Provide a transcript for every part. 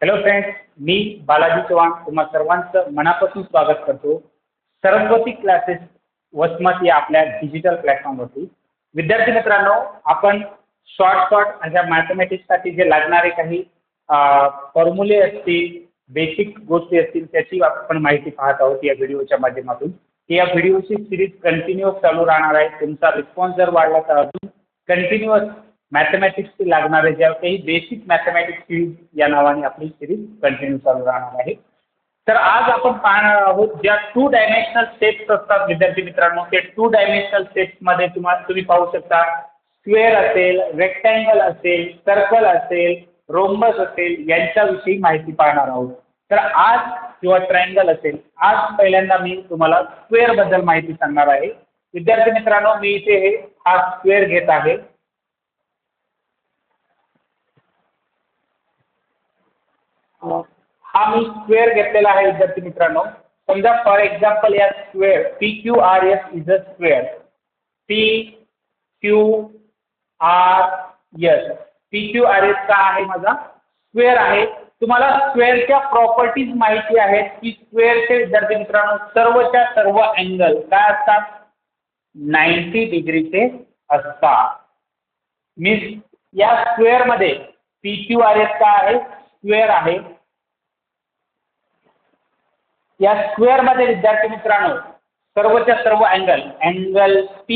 Hello friends, मी बालाजी चव्हाण तुम्हा सर्वांचं मनापासून स्वागत करतो. सरस्वती क्लासेस वसमत या आपल्या डिजिटल प्लॅटफॉर्मवरती. विद्यार्थी मित्रांनो, आपण शॉर्ट अशा मॅथमॅटिक्ससाठी जे लागणारे काही फॉर्म्युले असतील, बेसिक गोष्टी असतील, त्याची आपण माहिती पाहत आहोत या व्हिडिओच्या माध्यमातून. या व्हिडिओची सिरीज कंटिन्युअस चालू राहणार आहे. तुमचा रिस्पॉन्स जर वाढला तर अजून कंटिन्युअस मॅथमॅटिक्सची लागणारे ज्या काही बेसिक मॅथमॅटिक्स सिरीज या नावाने आपली सिरीज कंटिन्यू चालू राहणार आहे. तर आज आपण पाहणार आहोत ज्या 2 डायमेन्शनल स्टेप्स असतात विद्यार्थी मित्रांनो, ते 2 डायमेन्शनल स्टेप्समध्ये तुम्ही पाहू शकता स्क्वेअर असेल, रेक्टँगल असेल, सर्कल असेल, रोम्बस असेल, यांच्याविषयी माहिती पाहणार आहोत. तर आज किंवा ट्रायंगल असेल, आज पहिल्यांदा मी तुम्हाला स्क्वेअर बद्दल माहिती सांगणार आहे. विद्यार्थी मित्रांनो, मी इथे हा स्क्वेअर घेत आहे. हा मी स्क्वेअर घेतलेला आहे विद्यार्थी मित्रांनो. समजा फॉर एक्झाम्पल या square PQRS is a square. PQRS PQRS का आहे माझा स्क्वेअर आहे. तुम्हाला स्क्वेअरच्या प्रॉपर्टीज माहिती आहेत की स्क्वेअरचे विद्यार्थी मित्रांनो सर्वच्या सर्व अँगल काय असतात, 90 डिग्रीचे असतात. मीन्स या स्क्वेअरमध्ये PQRS का आहे, स्क्वेअर आहे. या स्क्वेअर मध्ये विद्यार्थी मित्रांनो सर्वच्या सर्व angle P,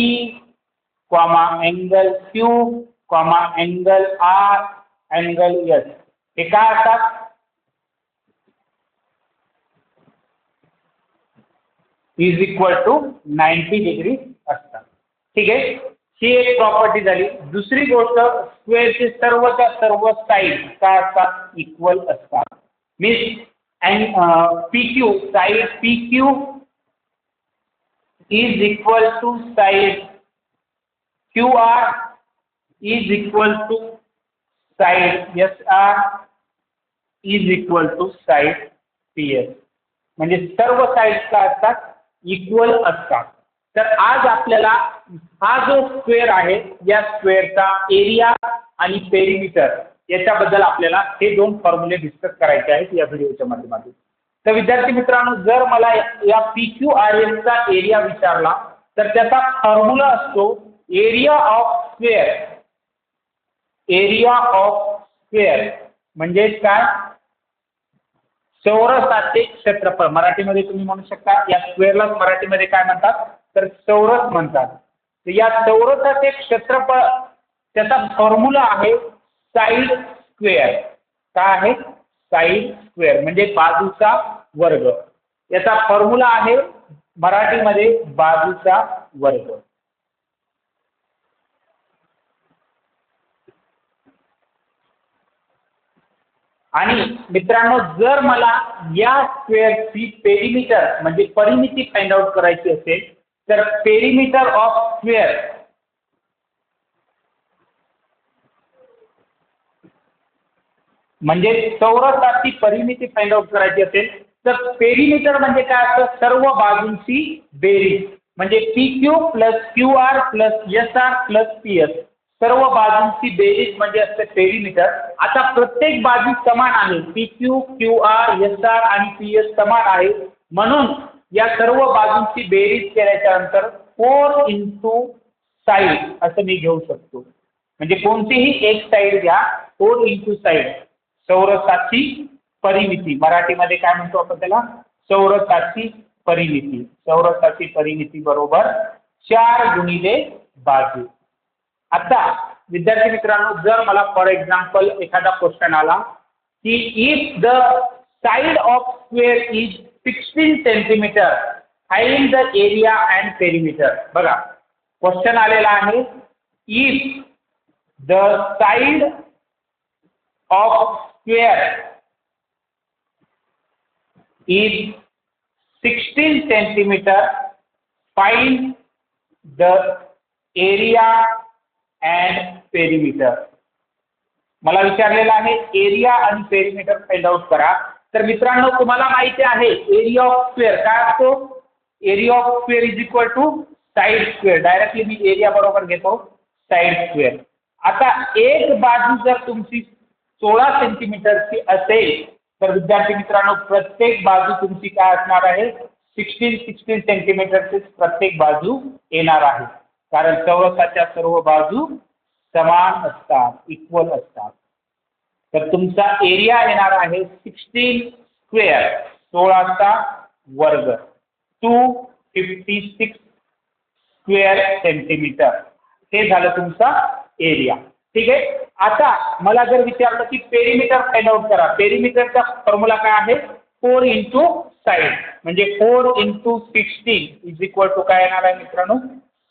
angle Q, angle R, angle S हे काय असतात, इज इक्वल टू 90 डिग्री असतात. ठीक आहे, ही एक प्रॉपर्टी झाली. दुसरी गोष्ट, स्क्वेअरचे सर्वच्या सर्व साईड काय असतात, इक्वल असतात. Means PQ side PQ is equal to side QR is equal to side SR is equal to side PS. म्हणजे सर्व साइड्स काय असतात, इक्वल असतात. तर आज आपल्याला हा जो स्क्वेअर आहे या स्क्वेअरचा एरिया आणि पेरिमीटर याच्याबद्दल आपल्याला हे 2 फॉर्म्युले डिस्कस करायचे आहेत या व्हिडिओच्या माध्यमातून. तर विद्यार्थी मित्रांनो, जर मला या PQRS चा एरिया विचारला तर त्याचा फॉर्म्युला असतो area of square. Area of square म्हणजे काय, चौरसाचे क्षेत्रफळ. मराठीमध्ये तुम्ही म्हणू शकता या स्क्वेअरला मराठीमध्ये काय म्हणतात तर चौरस म्हणतात. तर या चौरसाचे क्षेत्रफळ त्याचा फॉर्म्युला आहे साइड स्क्वेअर. काय आहे, साइड स्क्वेअर म्हणजे बाजूचा वर्ग. याचा फॉर्म्युला आहे मराठीमध्ये बाजूचा वर्ग. आणि मित्रांनो, जर मला या स्क्वेअरची पेरिमीटर म्हणजे परिमिती फाइंड आउट करायची असेल तर पेरिमीटर ऑफ स्क्वेअर म्हणजे चौरसाची परिमिती फाइंड आउट करायची असेल तर पेरिमीटर म्हणजे काय असतं, सर्व बाजूंची बेरीज. म्हणजे PQ plus QR plus SR plus PS सर्व बाजूंची बेरीज म्हणजे असते पेरिमीटर. आता प्रत्येक बाजू समान आहे, PQ, QR, SR आणि PS समान आहे, म्हणून या सर्व बाजूंची बेरीज केल्याच्या नंतर 4 इंटू साइड असं मी घेऊ शकतो. म्हणजे कोणतीही एक साइड घ्या, 4 इंटू साइड. चौरसाची परिमिती मराठीमध्ये काय म्हणतो आपण त्याला, चौरसाची परिमिती. चौरसाची परिमिती बरोबर 4 गुणिले बाजू. आता विद्यार्थी मित्रांनो, जर मला फॉर एक्झाम्पल एखादा क्वेश्चन आला की if the side of square is 16 centimetre find the area and perimeter. बघा क्वेश्चन आलेला आहे, if the side of square is 16 centimeter, find the area and perimeter. मला विचारलेला आहे एरिया आणि पेरिमीटर फाइंड आउट करा. तर मित्रांनो, तुम्हाला माहिती आहे एरिया ऑफ स्क्वेअर काय असतो, area of square is equal to side square. Directly मी एरिया बरोबर घेतो साइड स्क्वेअर. आता एक बाजू जर तुमची 16 सेंटीमीटरची असेल तर विद्यार्थी मित्रांनो प्रत्येक बाजू तुमची काय असणार आहे 16 सेंटीमीटरची प्रत्येक बाजू येणार आहे कारण चौरसाच्या सर्व बाजू समान असतात इक्वल असतात. तर तुमचा एरिया येणार आहे 16 स्क्वेअर 16चा वर्ग 256 स्क्वेअर सेंटीमीटर हे झालं तुमचा एरिया. ठीक आहे. आता मला जर विचारलं की पेरिमीटर फाइंड आउट करा पेरिमीटरचा फॉर्म्युला काय आहे 4 इंटू साईड म्हणजे 4 इंटू 16 इज इक्वल टू काय येणार आहे मित्रांनो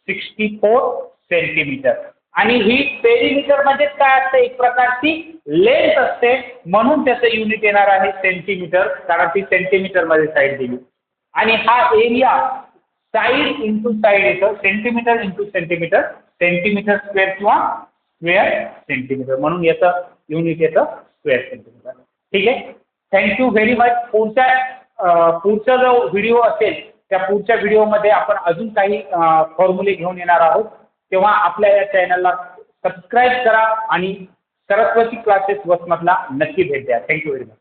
64 सेंटीमीटर. आणि ही पेरिमीटर म्हणजे काय असते एक प्रकारची लेंथ असते म्हणून त्याचं युनिट येणार आहे सेंटीमीटर कारण ती सेंटीमीटर मध्ये साईड दिली. आणि हा एरिया साईड इंटू साईड येतं centimetre into centimetre centimetre square किंवा स्क्वेअर सेंटीमीटर म्हणून याचं युनिट येतं स्क्वेअर सेंटीमीटर. ठीक आहे. Thank you very much. पुढचा जो व्हिडिओ असेल त्या पुढच्या व्हिडिओमध्ये आपण अजून काही फॉर्म्युले घेऊन येणार आहोत तेव्हा आपल्या या चॅनलला सबस्क्राईब करा आणि सरस्वती क्लासेस वसमतला नक्की भेट द्या. Thank you very much.